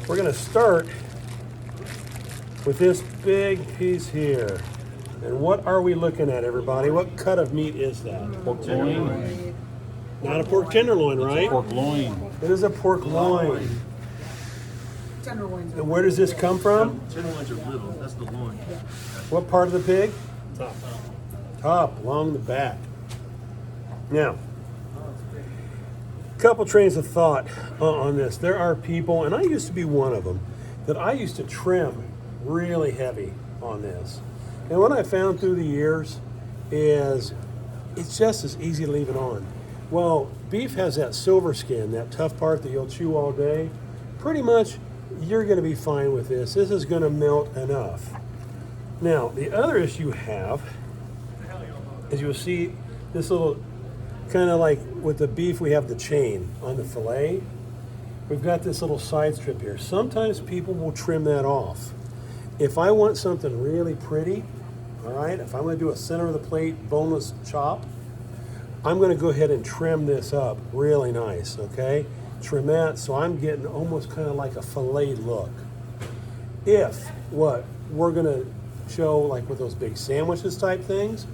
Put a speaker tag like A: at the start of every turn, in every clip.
A: we're going to start with this big piece here. And what are we looking at, everybody? What cut of meat is that?
B: Pork loin.
A: Not a pork tenderloin, right?
B: Pork loin.
A: It is a pork loin.
C: Tenderloins.
A: And where does this come from?
D: Tenderloins are little. That's the loin.
A: What part of the pig?
D: Top.
A: Top, along the back. Now, a couple trains of thought on this. There are people, and I used to be one of them, that I used to trim really heavy on this. And what I found through the years is it's just as easy to leave it on. Well, beef has that silver skin, that tough part that you'll chew all day. Pretty much, you're going to be fine with this. This is going to melt enough. Now, the other issue you have, as you'll see, this little, kind of like with the beef, we have the chain on the fillet. We've got this little side strip here. Sometimes people will trim that off. If I want something really pretty, all right, if I'm going to do a center of the plate boneless chop, I'm going to go ahead and trim this up really nice, okay? Trim that so I'm getting almost kind of like a fillet look. If what we're going to show, like with those big sandwiches type things,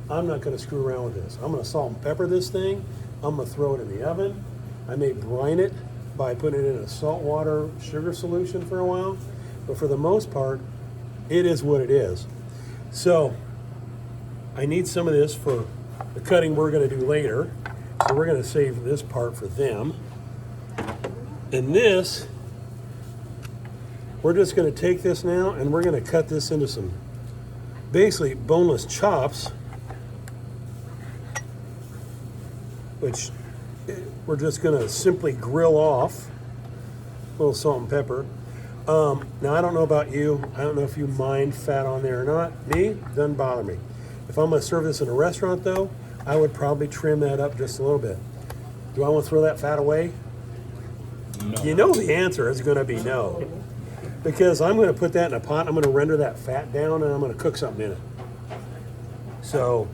A: I'm not going to screw around with this. I'm going to salt and pepper this thing. I'm going to throw it in the oven. I may brine it by putting it in a saltwater sugar solution for a while, but for the most part, it is what it is. So I need some of this for the cutting we're going to do later. So we're going to save this part for them. And this, we're just going to take this now and we're going to cut this into some basically boneless chops, which we're just going to simply grill off. A little salt and pepper. Now, I don't know about you. I don't know if you mind fat on there or not. Me, doesn't bother me. If I'm going to serve this in a restaurant, though, I would probably trim that up just a little bit. Do I want to throw that fat away?
B: No.
A: You know the answer is going to be no. Because I'm going to put that in a pot, I'm going to render that fat down, and I'm going to cook something in it. So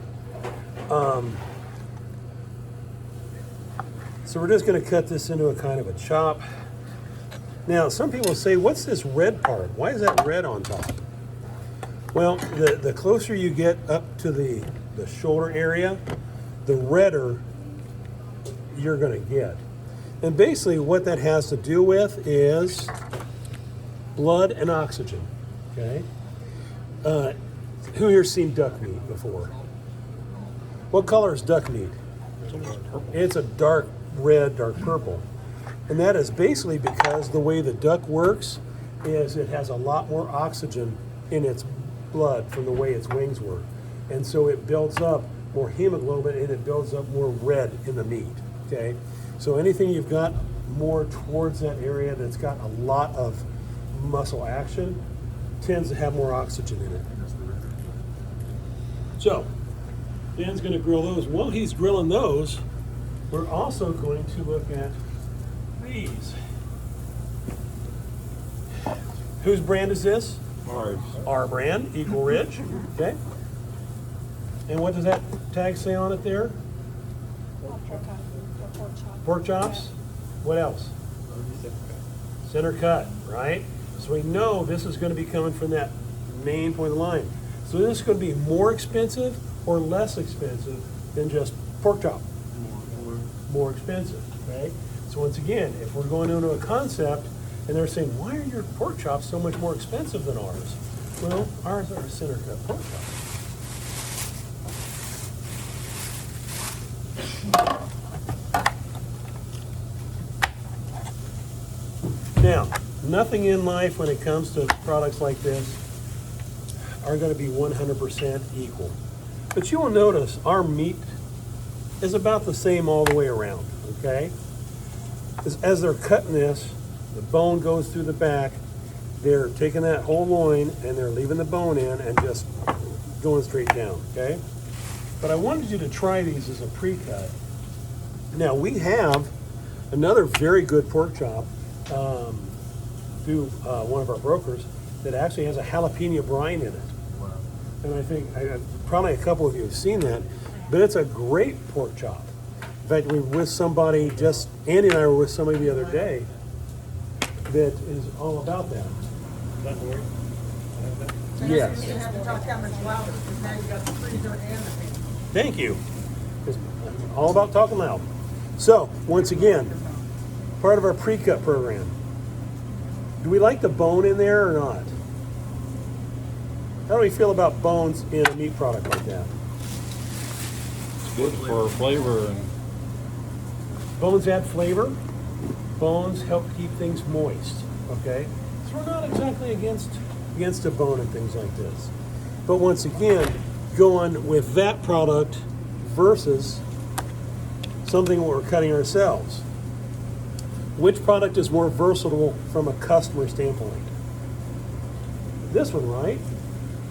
A: we're just going to cut this into a kind of a chop. Now, some people say, what's this red part? Why is that red on top? Well, the closer you get up to the shoulder area, the redder you're going to get. And basically what that has to do with is blood and oxygen, okay? Who here's seen duck meat before? What color is duck meat? It's a dark red, dark purple. And that is basically because the way the duck works is it has a lot more oxygen in its blood from the way its wings work. And so it builds up more hemoglobin and it builds up more red in the meat, okay? So anything you've got more towards that area that's got a lot of muscle action tends to have more oxygen in it. So, Dan's going to grill those. While he's grilling those, we're also going to look at these. Whose brand is this?
B: Ours.
A: Our brand, Equal Ridge. Okay. And what does that tag say on it there? Pork chops. What else? Center cut, right? So we know this is going to be coming from that main point of the line. So this is going to be more expensive or less expensive than just pork chop. More expensive, okay? So once again, if we're going into a concept and they're saying, why are your pork chops so much more expensive than ours? Well, ours are center cut pork chops. Now, nothing in life when it comes to products like this are going to be 100% equal. But you will notice our meat is about the same all the way around, okay? As they're cutting this, the bone goes through the back, they're taking that whole loin and they're leaving the bone in and just going straight down, okay? But I wanted you to try these as a pre-cut. Now, we have another very good pork chop through one of our brokers that actually has a jalapeno brine in it.
D: Wow.
A: And I think probably a couple of you have seen that, but it's a great pork chop. In fact, we were with somebody Andy and I were with somebody the other day that is all about that.
C: So
A: Yes.
C: You have to talk that much louder, because now you got the freezer and the fan.
A: Thank you. It's all about talking loud. So, once again, part of our pre-cut program. Do we like the bone in there or not? How do we feel about bones in a meat product like that?
B: It's good for flavor and
A: Bones add flavor. Bones help keep things moist. Okay, so we're not exactly against a bone and things like this. But once again, going with that product versus something we're cutting ourselves. Which product is more versatile from a customer standpoint? This one, right?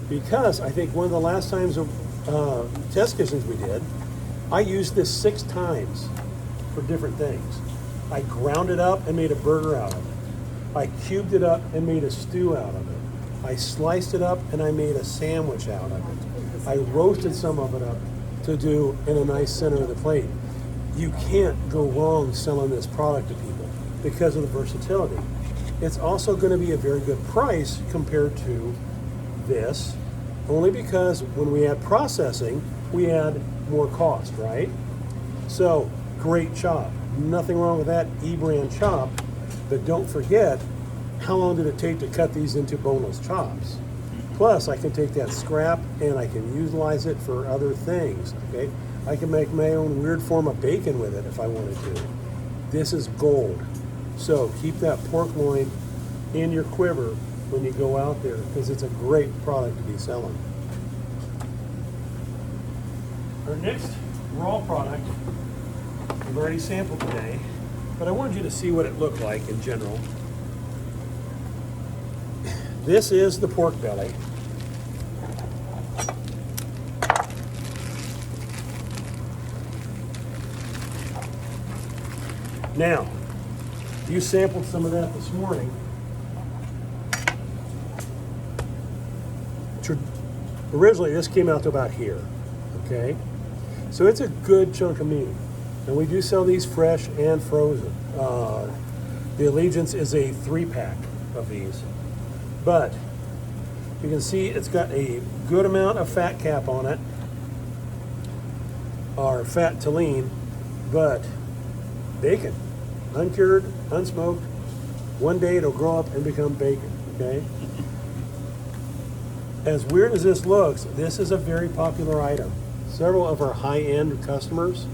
A: Because I think one of the last times of test kitchens we did, I used this 6 times for different things. I ground it up and made a burger out of it. I cubed it up and made a stew out of it. I sliced it up and I made a sandwich out of it. I roasted some of it up to do in a nice center of the plate. You can't go wrong selling this product to people because of the versatility. It's also going to be a very good price compared to this, only because when we add processing, we add more cost, right? So, great chop. Nothing wrong with that E-brand chop, but don't forget, how long did it take to cut these into boneless chops? Plus, I can take that scrap and I can utilize it for other things, okay? I can make my own weird form of bacon with it if I wanted to. This is gold. So keep that pork loin in your quiver when you go out there, because it's a great product to be selling. Our next raw product, we've already sampled today, but I wanted you to see what it looked like in general. This is the pork belly. Now, you sampled some of that this morning. Originally, this came out to about here, okay? So it's a good chunk of meat. And we do sell these fresh and frozen. The Allegiance is a 3-pack of these. But you can see it's got a good amount of fat cap on it, or fat to lean, but bacon, uncured, unsmoked. One day it'll grow up and become bacon, okay? As weird as this looks, this is a very popular item. Several of our high-end customers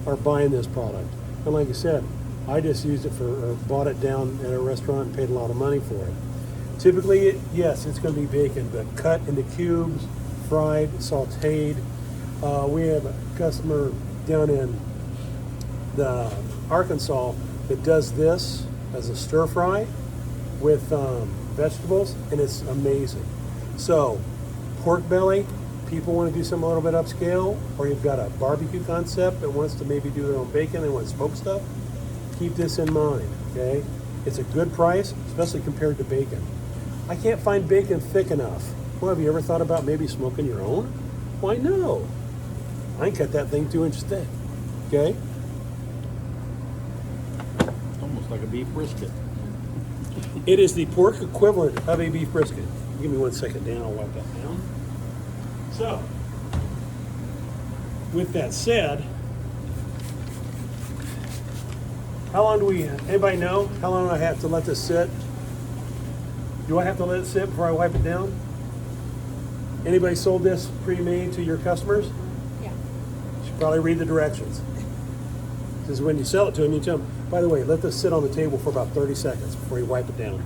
A: are buying this product. And like I said, I just used it or bought it down at a restaurant and paid a lot of money for it. Typically, yes, it's going to be bacon, but cut into cubes, fried, sauteed. We have a customer down in Arkansas that does this as a stir fry with vegetables, and it's amazing. So, pork belly, people want to do something a little bit upscale, or you've got a barbecue concept that wants to maybe do their own bacon, they want to smoke stuff, keep this in mind, okay? It's a good price, especially compared to bacon. I can't find bacon thick enough. Well, have you ever thought about maybe smoking your own? Why, no. I can cut that thing 2 inches thick, okay?
B: almost like a beef brisket.
A: It is the pork equivalent of a beef brisket. Give me 1 second, Dan, I'll wipe that down. So, with that said, how long do anybody know how long I have to let this sit? Do I have to let it sit before I wipe it down? Anybody sold this pre-made to your customers?
C: Yeah.
A: You should probably read the directions. This is when you sell it to them, you tell them, by the way, let this sit on the table for about 30 seconds before you wipe it down.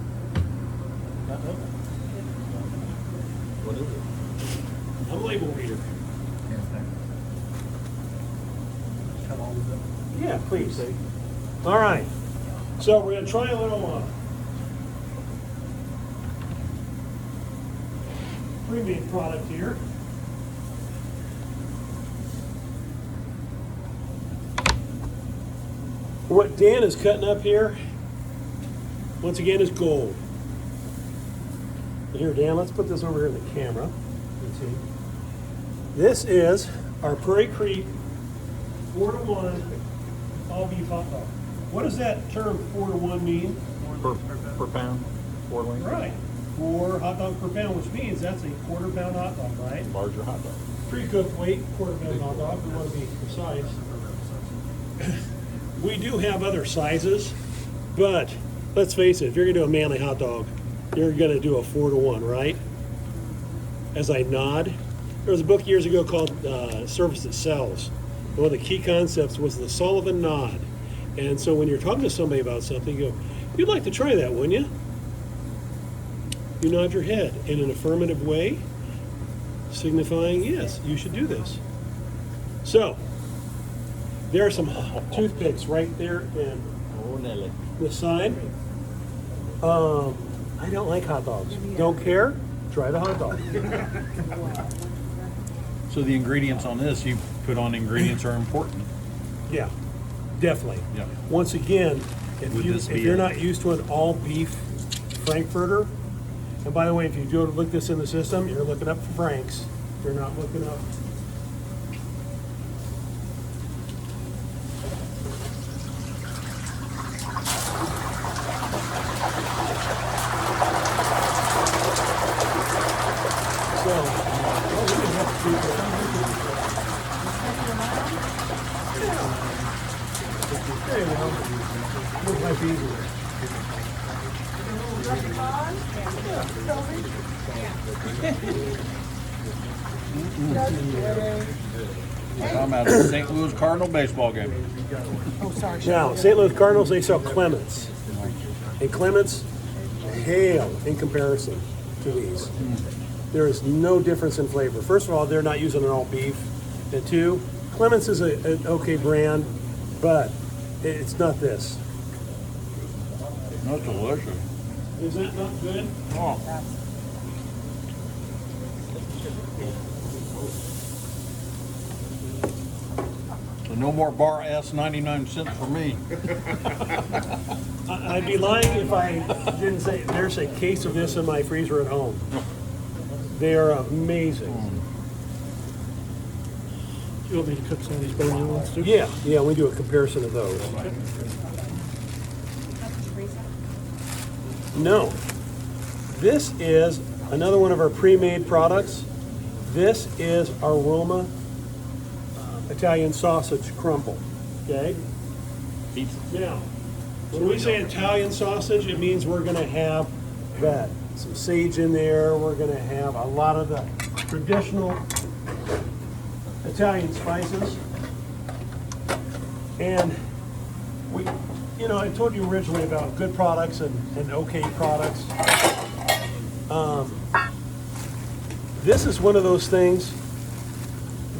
B: What is it?
A: I'm a label reader. Yeah, please. All right. So we're going to try a little pre-made product here. What Dan is cutting up here, once again, is gold. Here, Dan, let's put this over here in the camera. Let's see. This is our Prairie Creek 4-to-1 all beef hot dog. What does that term 4-to-1 mean?
D: 4
B: per pound, 4 length.
A: Right. 4 hot dogs per pound, which means that's a quarter pound hot dog, right?
B: Larger hot dog.
A: Pre-cooked weight, quarter pound hot dog, we want to be precise. We do have other sizes, but let's face it, if you're gonna do a manly hot dog, you're gonna do a 4-to-1, right? As I nod, there was a book years ago called Service That Sells. One of the key concepts was the Sullivan nod. And so when you're talking to somebody about something, you go, you'd like to try that, wouldn't you? You nod your head in an affirmative way, signifying, yes, you should do this. So, there are some toothpicks right there in
B: Oh, Nelly.
A: the side. I don't like hot dogs. Don't care? Try the hot dog.
B: So the ingredients on this, you put on ingredients are important.
A: Yeah, definitely.
B: Yeah.
A: Once again,
B: Would this
A: if
B: be
A: you're
B: it?
A: not used to an all beef Frankfurter, and by the way, if you do look this in the system, you're looking up for Franks. You're not looking up. So, oh, we can have to there you go. Look like easier.
B: I'm at a St. Louis Cardinal baseball game.
A: Now, St. Louis Cardinals, they sell Clements. And Clements pale in comparison to these. There is no difference in flavor. First of all, they're not using an all beef. And 2, Clements is an okay brand, but it's not this.
B: That's delicious.
A: Is that not good?
B: Oh. So no more bar S 99 cents for me.
A: I'd be lying if I didn't say there's a case of this in my freezer at home. They are amazing.
E: You want me to cook some of these brand new ones too?
A: Yeah, we do a comparison of those. No. This is another one of our pre-made products. This is our Roma Italian sausage crumble. Okay?
B: Pizza.
A: Now, when we say Italian sausage, it means we're going to have that some sage in there. We're going to have a lot of the traditional Italian spices. And we, I told you originally about good products and okay products. This is one of those things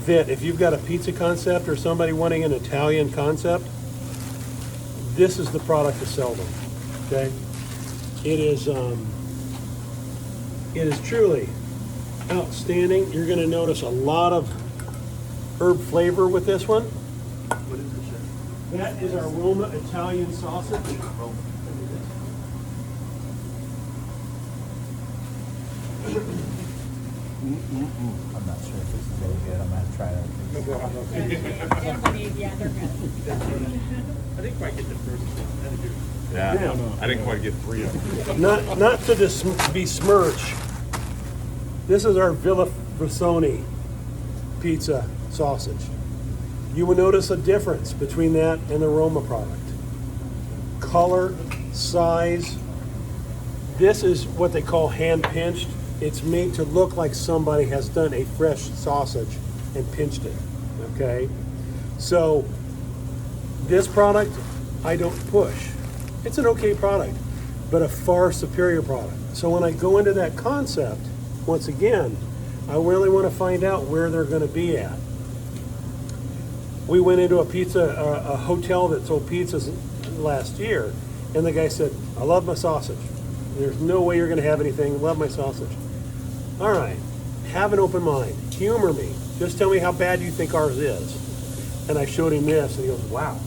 A: that if you've got a pizza concept or somebody wanting an Italian concept, this is the product to sell them. Okay, it is truly outstanding. You're going to notice a lot of herb flavor with this one.
D: What is this?
A: That is our Roma Italian sausage.
F: I'm not sure if this is any good. I'm gonna try that.
C: Yeah, they're good.
D: I didn't quite get the first one.
B: Yeah. I didn't quite get 3 of them.
A: Not to besmirch. This is our Villa Brasoni pizza sausage. You will notice a difference between that and the Roma product. Color, size. This is what they call hand pinched. It's made to look like somebody has done a fresh sausage and pinched it. Okay? So this product, I don't push. It's an okay product, but a far superior product. So when I go into that concept, once again, I really want to find out where they're going to be at. We went into a hotel that sold pizzas last year, and the guy said, I love my sausage. There's no way you're going to have anything. Love my sausage. All right, have an open mind. Humor me. Just tell me how bad you think ours is. And I showed him this, and he goes, wow.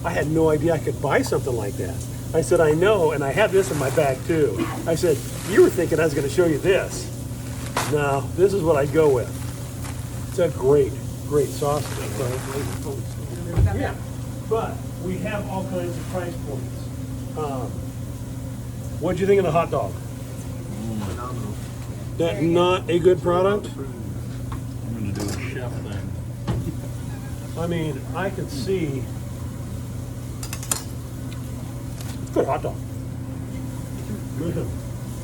A: I had no idea I could buy something like that. I said, I know, and I have this in my bag too. I said, you were thinking I was going to show you this. No, this is what I'd go with. It's a great sausage. Yeah, but we have all kinds of price points. What'd you think of the hot dog?
D: Phenomenal.
A: That not a good product?
B: I'm gonna do a chef thing.
A: I mean, I could see. It's a good hot dog.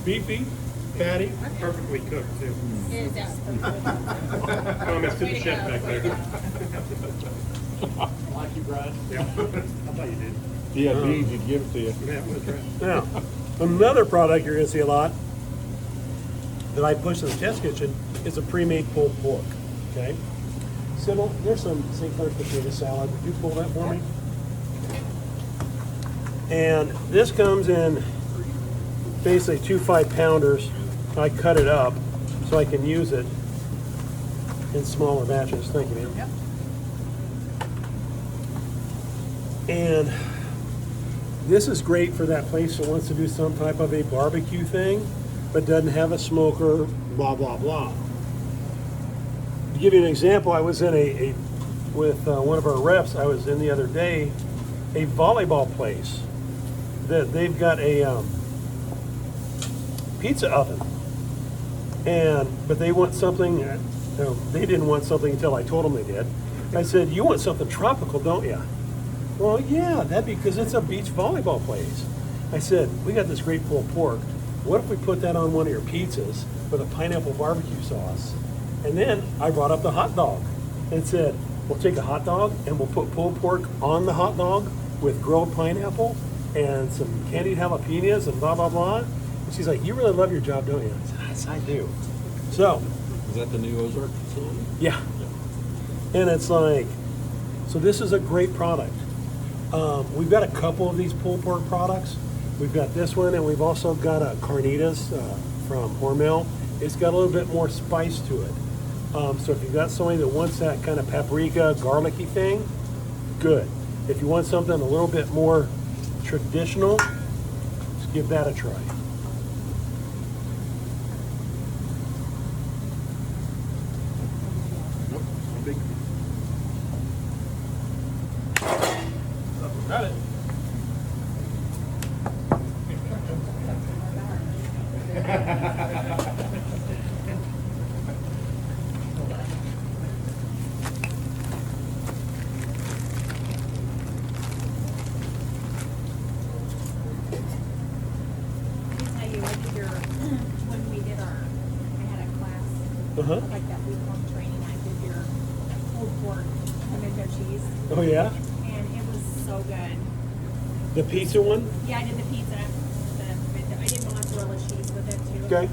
A: Beefy, fatty.
D: Perfectly cooked, too.
G: It is out.
D: Comments to the chef back there.
E: Like you, Brad.
D: Yeah. I thought you did.
B: If you had beans, he'd give it to you.
D: Yeah, that's right.
A: Now, another product you're going to see a lot that I push in the test kitchen is a pre-made pulled pork. Okay, Sybil, there's some St. Clair's potato salad. Would you pull that for me? And this comes in basically 2 5-pounders. I cut it up so I can use it in smaller batches. Thank you, ma'am.
C: Yep.
A: And this is great for that place that wants to do some type of a barbecue thing, but doesn't have a smoker, blah, blah, blah. To give you an example, I was in with one of our reps, I was in the other day, a volleyball place that they've got a pizza oven. But they want something, they didn't want something until I told them they did. I said, you want something tropical, don't you? Well, yeah, that'd be because it's a beach volleyball place. I said, we got this great pulled pork. What if we put that on one of your pizzas with a pineapple barbecue sauce? And then I brought up the hot dog and said, we'll take a hot dog and we'll put pulled pork on the hot dog with grilled pineapple and some candied jalapenos and blah, blah, blah. And she's like, you really love your job, don't you? I said, yes, I do. So,
B: Is that the new Ozark facility?
A: yeah. And it's like, so this is a great product. We've got a couple of these pulled pork products. We've got this one, and we've also got a carnitas from Hormel. It's got a little bit more spice to it. So if you've got somebody that wants that kind of paprika, garlicky thing, good. If you want something a little bit more traditional, just give that a try.
B: Nope. Big.
A: Got it.
G: I did when we did I had a class,
A: Uh-huh.
G: like that week-long training, I did your pulled pork, pimento cheese,
A: Oh, yeah?
G: and it was so good.
A: The pizza one?
G: Yeah, I did the pizza, I did mozzarella cheese with it too.
A: Okay.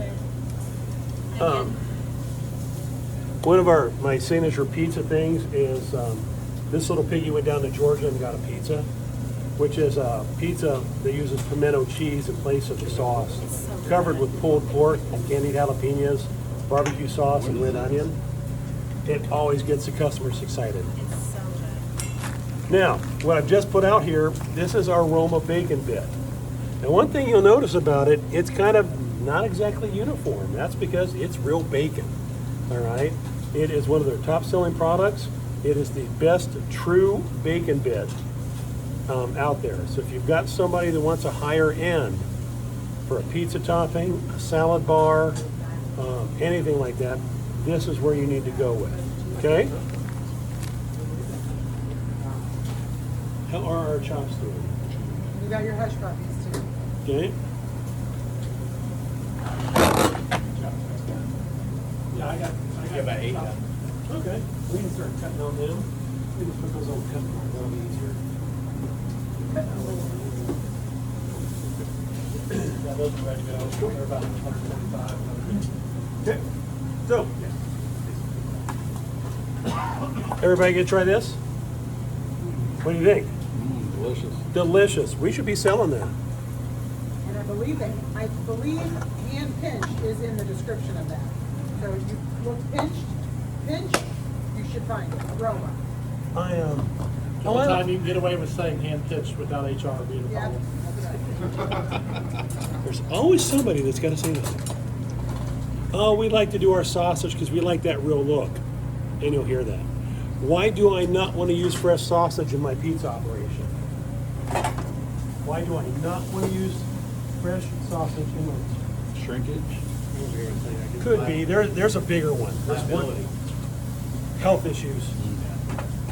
G: And
A: Um,
G: then-
A: One of my signature pizza things is this little piggy went down to Georgia and got a pizza, which is a pizza that uses pimento cheese in place of the sauce,
G: It's so good.
A: covered with pulled pork and candied jalapenos, barbecue sauce, and red onion. It always gets the customers excited.
G: It's so good.
A: Now, what I've just put out here, this is our Roma bacon bit. Now, one thing you'll notice about it, it's kind of not exactly uniform. That's because it's real bacon, all right? It is one of their top-selling products. It is the best true bacon bit out there. So if you've got somebody that wants a higher end for a pizza topping, a salad bar, anything like that, this is where you need to go with, okay? How are our chops doing?
C: You got your hush puppies too.
A: Okay. Yeah, I got
D: about 8 done.
A: Okay. We can start cutting on them. We just put those on cutting boards, that'll be easier. Yeah, those are ready to go. They're about 145. Okay. So. Everybody get to try this? What do you think?
B: Delicious.
C: Delicious.
A: We should be selling that.
C: And I believe hand pinched is in the description of that. So you look pinched, you should find it, aroma.
A: I am.
E: The only time you can get away with saying hand pitched without HR being a
C: Yeah,
E: problem.
C: that's right.
A: There's always somebody that's got to say this. Oh, we like to do our sausage because we like that real look. And you'll hear that. Why do I not want to use fresh sausage in my pizza operation? Why do I not want to use fresh sausage and wings.
B: Shrinkage?
A: Could be. There's a bigger one. There's one. Health issues.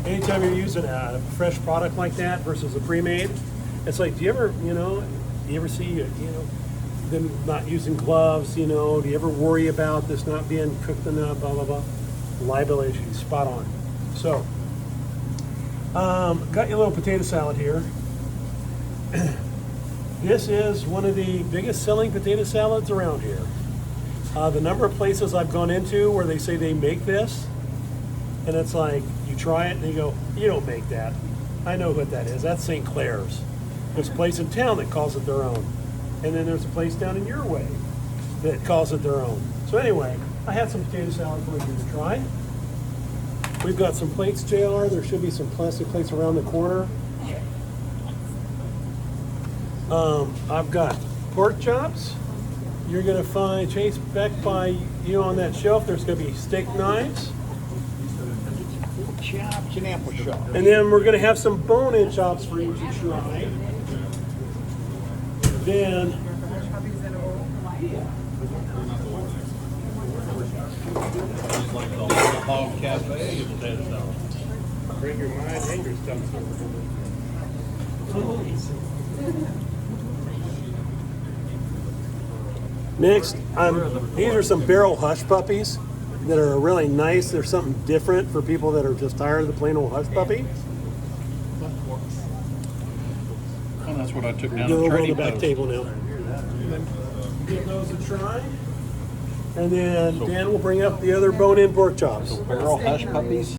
A: Anytime you're using a fresh product like that versus a pre-made, it's like, do you ever see, them not using gloves, do you ever worry about this not being cooked enough, blah, blah, blah? Liability issues, spot on. So, got your little potato salad here. This is one of the biggest selling potato salads around here. The number of places I've gone into where they say they make this, and it's like, you try it and they go, you don't make that. I know what that is. That's St. Clair's. There's a place in town that calls it their own. And then there's a place down in your way that calls it their own. So anyway, I had some potato salad for you to try. We've got some plates, JR. There should be some plastic plates around the corner. I've got pork chops. You're gonna find, Chase, back by you on that shelf, there's gonna be steak knives.
B: Chops and apple chops.
A: And then we're gonna have some bone-in chops for you to try. Then,
B: It's like the Hog Cafe potato salad.
D: Bring your mind and your stomach.
A: next, these are some barrel hush puppies that are really nice. There's something different for people that are just tired of the plain old hush puppy.
B: Oh, that's what I took down
A: Go
B: to
A: over on the
B: Trading
A: back
B: Post.
A: table now. Give those a try. And then Dan will bring up the other bone-in pork chops.
B: Barrel hush puppies.